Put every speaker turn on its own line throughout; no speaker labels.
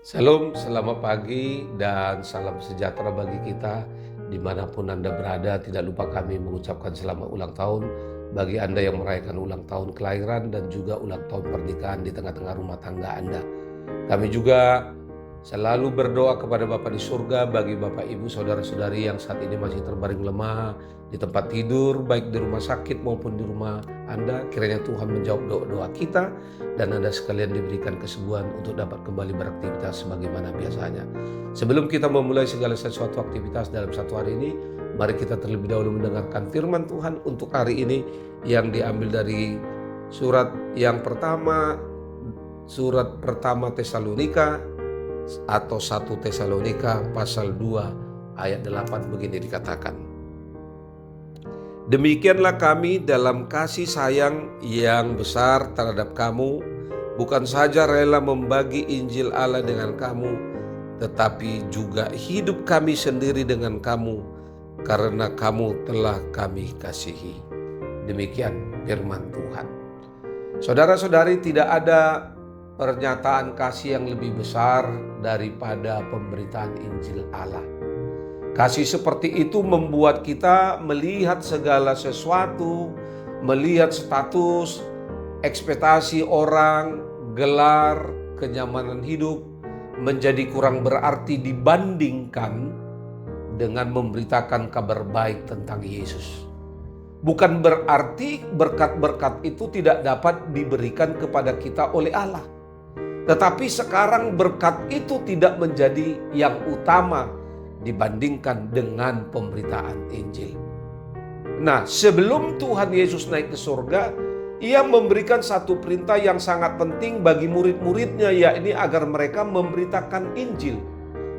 Salam, selamat pagi dan salam sejahtera bagi kita dimanapun Anda berada. Tidak lupa kami mengucapkan selamat ulang tahun bagi Anda yang merayakan ulang tahun kelahiran dan juga ulang tahun pernikahan di tengah-tengah rumah tangga Anda. Kami juga selalu berdoa kepada Bapa di surga bagi Bapak Ibu Saudara-saudari yang saat ini masih terbaring lemah di tempat tidur, baik di rumah sakit maupun di rumah Anda. Kiranya Tuhan menjawab doa-doa kita dan Anda sekalian diberikan kesembuhan untuk dapat kembali beraktivitas sebagaimana biasanya. Sebelum kita memulai segala sesuatu aktivitas dalam satu hari ini, mari kita terlebih dahulu mendengarkan firman Tuhan untuk hari ini yang diambil dari surat yang pertama, surat pertama Tesalonika atau 1 Tesalonika pasal 2 ayat 8 begini dikatakan. Demikianlah kami dalam kasih sayang yang besar terhadap kamu, bukan saja rela membagi Injil Allah dengan kamu, tetapi juga hidup kami sendiri dengan kamu, karena kamu telah kami kasihi. Demikian firman Tuhan. Saudara-saudari, tidak ada pernyataan kasih yang lebih besar daripada pemberitaan Injil Allah. Kasih seperti itu membuat kita melihat segala sesuatu, melihat status, ekspektasi orang, gelar, kenyamanan hidup menjadi kurang berarti dibandingkan dengan memberitakan kabar baik tentang Yesus. Bukan berarti berkat-berkat itu tidak dapat diberikan kepada kita oleh Allah. Tetapi sekarang berkat itu tidak menjadi yang utama dibandingkan dengan pemberitaan Injil. Nah, sebelum Tuhan Yesus naik ke surga, Ia memberikan satu perintah yang sangat penting bagi murid-muridnya, yakni agar mereka memberitakan Injil.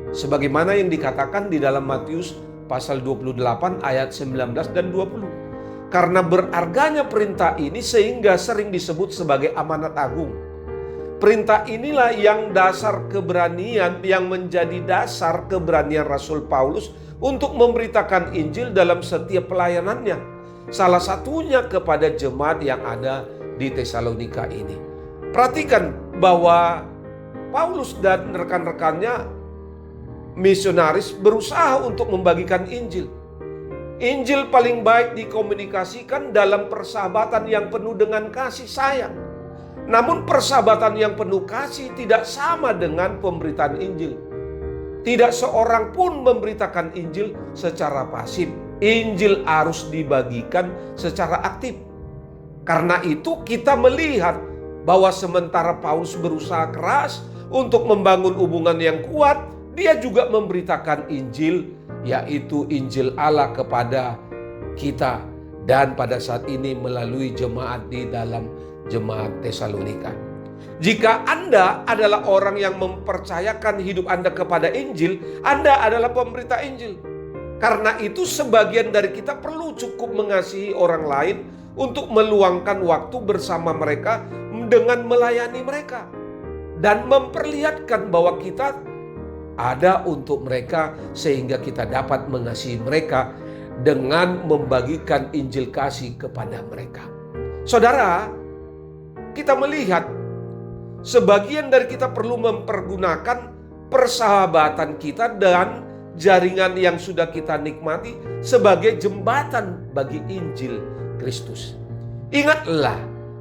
Sebagaimana yang dikatakan di dalam Matius pasal 28 ayat 19 dan 20. Karena berharganya perintah ini sehingga sering disebut sebagai amanat agung. Perintah inilah yang dasar keberanian, yang menjadi dasar keberanian Rasul Paulus untuk memberitakan Injil dalam setiap pelayanannya. Salah satunya kepada jemaat yang ada di Tesalonika ini. Perhatikan bahwa Paulus dan rekan-rekannya misionaris berusaha untuk membagikan Injil. Injil paling baik dikomunikasikan dalam persahabatan yang penuh dengan kasih sayang. Namun persahabatan yang penuh kasih tidak sama dengan pemberitaan Injil. Tidak seorang pun memberitakan Injil secara pasif. Injil harus dibagikan secara aktif. Karena itu kita melihat bahwa sementara Paulus berusaha keras untuk membangun hubungan yang kuat, dia juga memberitakan Injil, yaitu Injil Allah kepada kita. Dan pada saat ini melalui jemaat di dalam jemaat Tesalonika. Jika Anda adalah orang yang mempercayakan hidup Anda kepada Injil, Anda adalah pemberita Injil. Karena itu sebagian dari kita perlu cukup mengasihi orang lain untuk meluangkan waktu bersama mereka dengan melayani mereka. Dan memperlihatkan bahwa kita ada untuk mereka sehingga kita dapat mengasihi mereka dengan membagikan Injil kasih kepada mereka. Saudara, kita melihat sebagian dari kita perlu mempergunakan persahabatan kita dan jaringan yang sudah kita nikmati sebagai jembatan bagi Injil Kristus. Ingatlah,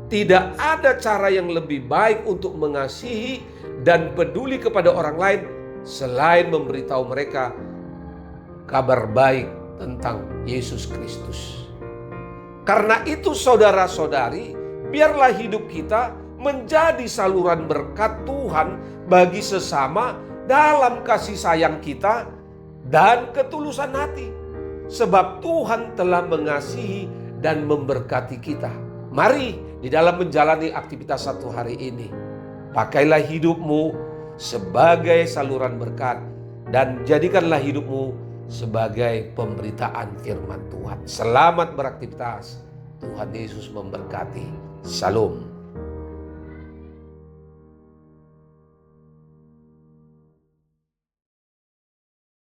tidak ada cara yang lebih baik untuk mengasihi dan peduli kepada orang lain selain memberitahu mereka kabar baik tentang Yesus Kristus. Karena itu saudara-saudari, biarlah hidup kita menjadi saluran berkat Tuhan bagi sesama dalam kasih sayang kita dan ketulusan hati. Sebab Tuhan telah mengasihi dan memberkati kita. Mari di dalam menjalani aktivitas satu hari ini, pakailah hidupmu sebagai saluran berkat dan jadikanlah hidupmu sebagai pemberitaan firman Tuhan. Selamat beraktivitas. Tuhan Yesus memberkati. Shalom.